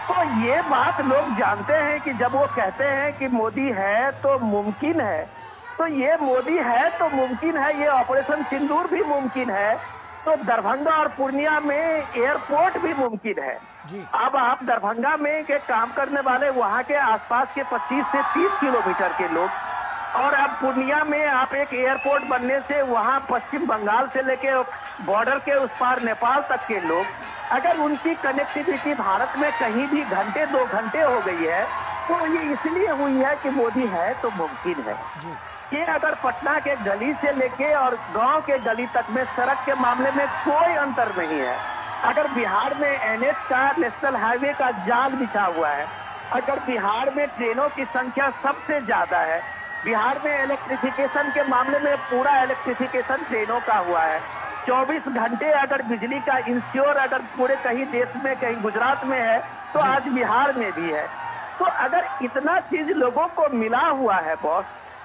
तो ये बात लोग जानते हैं कि जब वो कहते हैं कि मोदी है तो मुमकिन है, तो ये मोदी है तो मुमकिन है, ये ऑपरेशन सिंदूर भी मुमकिन है, तो दरभंगा और पूर्णिया में एयरपोर्ट भी मुमकिन है। अब आप दरभंगा में के काम करने वाले वहाँ के आसपास के 25 से 30 किलोमीटर के लोग, और अब पूर्णिया में आप एक एयरपोर्ट बनने से वहाँ पश्चिम बंगाल से लेके बॉर्डर के उस पार नेपाल तक के लोग, अगर उनकी कनेक्टिविटी भारत में कहीं भी घंटे 2 घंटे हो गई है तो ये इसलिए हुई है कि मोदी है तो मुमकिन है। कि अगर पटना के गली से लेके और गांव के गली तक में सड़क के मामले में कोई अंतर नहीं है, अगर बिहार में एनएच का, नेशनल हाईवे का जाल बिछा हुआ है, अगर बिहार में ट्रेनों की संख्या सबसे ज्यादा है, बिहार में इलेक्ट्रिफिकेशन के मामले में पूरा इलेक्ट्रिफिकेशन ट्रेनों का हुआ है, 24 घंटे अगर बिजली का इंश्योर अगर पूरे कहीं देश में, कहीं गुजरात में है तो आज बिहार में भी है। तो अगर इतना चीज लोगों को मिला हुआ है बॉस,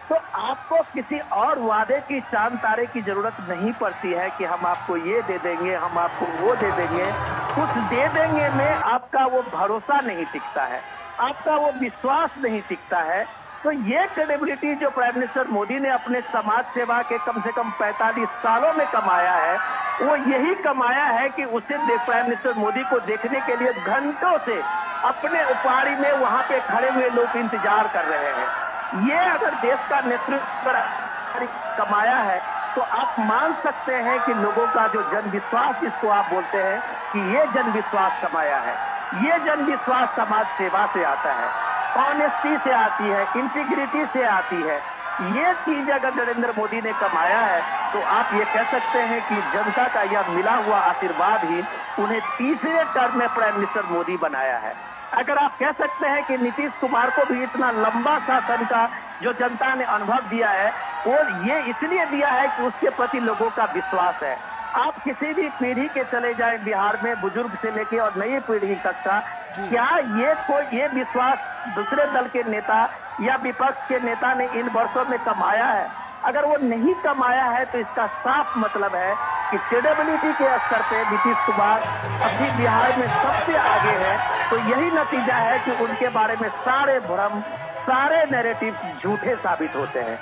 तो आपको किसी और वादे की, चांद तारे की जरूरत नहीं पड़ती है कि हम आपको ये दे देंगे, हम आपको वो दे देंगे। कुछ दे देंगे में आपका वो भरोसा नहीं टिकता है, आपका वो विश्वास नहीं टिकता है। तो ये क्रेडिबिलिटी जो प्राइम मिनिस्टर मोदी ने अपने समाज सेवा के कम से कम 45 सालों में कमाया है, वो यही कमाया है कि उसे प्राइम मिनिस्टर मोदी को देखने के लिए घंटों से अपने उपाड़ी में वहां पे खड़े हुए लोग इंतजार कर रहे हैं। ये अगर देश का नेतृत्व कमाया है तो आप मान सकते हैं कि लोगों का जो जन विश्वास जिसको आप बोलते हैं कि ये जन विश्वास कमाया है, ये जन विश्वास समाज सेवा से आता है, ऑनेस्टी से आती है, इंटीग्रिटी से आती है। ये चीज अगर नरेंद्र मोदी ने कमाया है तो आप ये कह सकते हैं कि जनता का यह मिला हुआ आशीर्वाद ही उन्हें तीसरे टर्म में प्राइम मिनिस्टर मोदी बनाया है। अगर आप कह सकते हैं कि नीतीश कुमार को भी इतना लंबा शासन का जो जनता ने अनुभव दिया है वो ये इसलिए दिया है कि उसके प्रति लोगों का विश्वास है। आप किसी भी पीढ़ी के चले जाएं बिहार में, बुजुर्ग से लेके और नई पीढ़ी तक का, क्या ये विश्वास दूसरे दल के नेता या विपक्ष के नेता ने इन वर्षों में कमाया है? अगर वो नहीं कमाया है तो इसका साफ मतलब है कि क्रेडिबिलिटी के स्तर पे नीतीश कुमार अभी बिहार में सबसे आगे है। तो यही नतीजा है कि उनके बारे में सारे भ्रम, सारे नैरेटिव झूठे साबित होते हैं।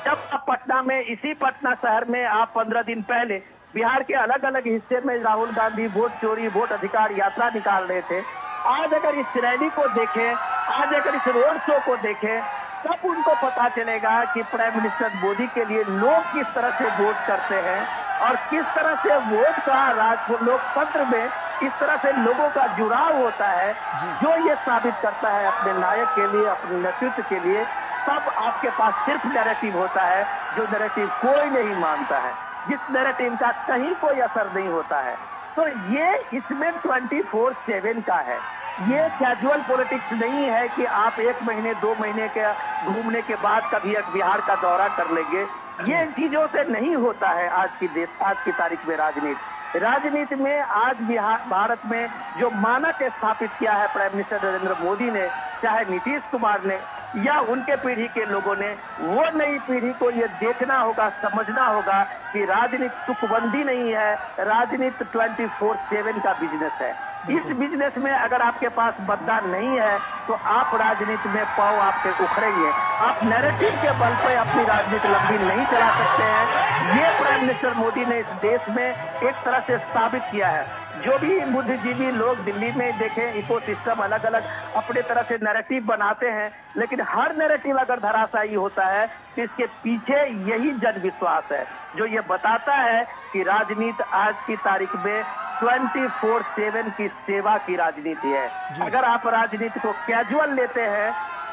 जब आप पटना में, इसी पटना शहर में आप 15 दिन पहले बिहार के अलग अलग हिस्से में राहुल गांधी वोट चोरी, वोट अधिकार यात्रा निकाल रहे थे, आज अगर इस रैली को देखें, आज अगर इस रोड शो को देखें, तब उनको पता चलेगा कि प्राइम मिनिस्टर मोदी के लिए लोग किस तरह से वोट करते हैं और किस तरह से वोट का लोकतंत्र में किस तरह से लोगों का जुड़ाव होता है, जो ये साबित करता है अपने नायक के लिए, अपने नेतृत्व के लिए। तब आपके पास सिर्फ नैरेटिव होता है, जो नैरेटिव कोई नहीं मानता है, जिस नैरेटिव का कहीं कोई असर नहीं होता है। तो ये इसमें 24/7 का है। ये कैजुअल पॉलिटिक्स नहीं है कि आप 1 महीने 2 महीने के घूमने के बाद कभी एक बिहार का दौरा कर लेंगे। ये इन चीजों से नहीं होता है आज की तारीख में राजनीति में आज भारत में जो मानक स्थापित किया है प्राइम मिनिस्टर नरेंद्र मोदी ने, चाहे नीतीश कुमार ने या उनके पीढ़ी के लोगों ने, वो नई पीढ़ी को ये देखना होगा, समझना होगा कि राजनीति तुकबंदी नहीं है, राजनीति 24/7 का बिजनेस है। इस बिजनेस में अगर आपके पास मतदान नहीं है तो आप राजनीति में पाँव आपके उखड़ेंगे। आप नैरेटिव के बल पर अपनी राजनीति लंबी नहीं चला सकते हैं। ये प्राइम मिनिस्टर मोदी ने इस देश में एक तरह से साबित किया है। जो भी बुद्धिजीवी लोग दिल्ली में देखें, इकोसिस्टम अलग अलग अपने तरह से नैरेटिव बनाते हैं, लेकिन हर नैरेटिव अगर धराशायी होता है तो इसके पीछे यही जन विश्वास है जो ये बताता है कि राजनीति आज की तारीख में 24/7 की सेवा की राजनीति है। अगर आप राजनीति को कैजुअल लेते हैं,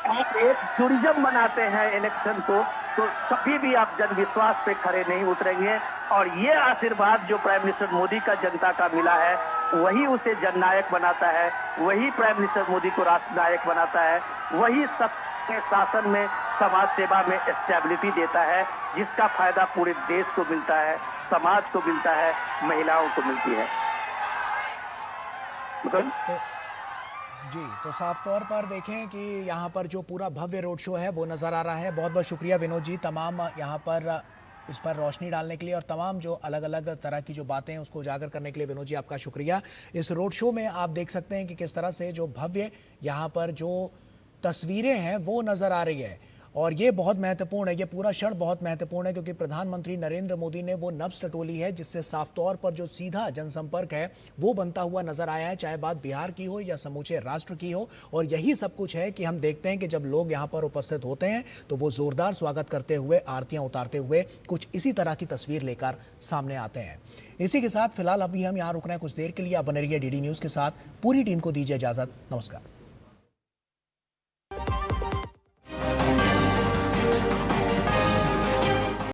आप एक टूरिज्म बनाते हैं इलेक्शन को, तो कभी भी आप जन विश्वास पे खड़े नहीं उतरेंगे। और ये आशीर्वाद जो प्राइम मिनिस्टर मोदी का जनता का मिला है, वही उसे जननायक बनाता है, वही प्राइम मिनिस्टर मोदी को राष्ट्रनायक बनाता है, वही सबके शासन में, समाज सेवा में स्टेबिलिटी देता है, जिसका फायदा पूरे देश को मिलता है, समाज को मिलता है, महिलाओं को मिलती है। तो साफ तौर पर देखें कि यहाँ पर जो पूरा भव्य रोड शो है वो नज़र आ रहा है। बहुत बहुत शुक्रिया विनोद जी, तमाम यहाँ पर इस पर रोशनी डालने के लिए और तमाम जो अलग अलग तरह की जो बातें हैं उसको उजागर करने के लिए विनोद जी आपका शुक्रिया। इस रोड शो में आप देख सकते हैं कि किस तरह से जो भव्य यहाँ पर जो तस्वीरें हैं वो नज़र आ रही है और ये बहुत महत्वपूर्ण है। ये पूरा क्षण बहुत महत्वपूर्ण है क्योंकि प्रधानमंत्री नरेंद्र मोदी ने वो नब्ज टटोली है जिससे साफ तौर पर जो सीधा जनसंपर्क है वो बनता हुआ नजर आया है, चाहे बात बिहार की हो या समूचे राष्ट्र की हो। और यही सब कुछ है कि हम देखते हैं कि जब लोग यहाँ पर उपस्थित होते हैं तो वो जोरदार स्वागत करते हुए, आरतियां उतारते हुए कुछ इसी तरह की तस्वीर लेकर सामने आते हैं। इसी के साथ फिलहाल अभी हम यहाँ रुक रहे हैं कुछ देर के लिए। आप बने रहिए डीडी न्यूज़ के साथ। पूरी टीम को दीजिए इजाजत। नमस्कार।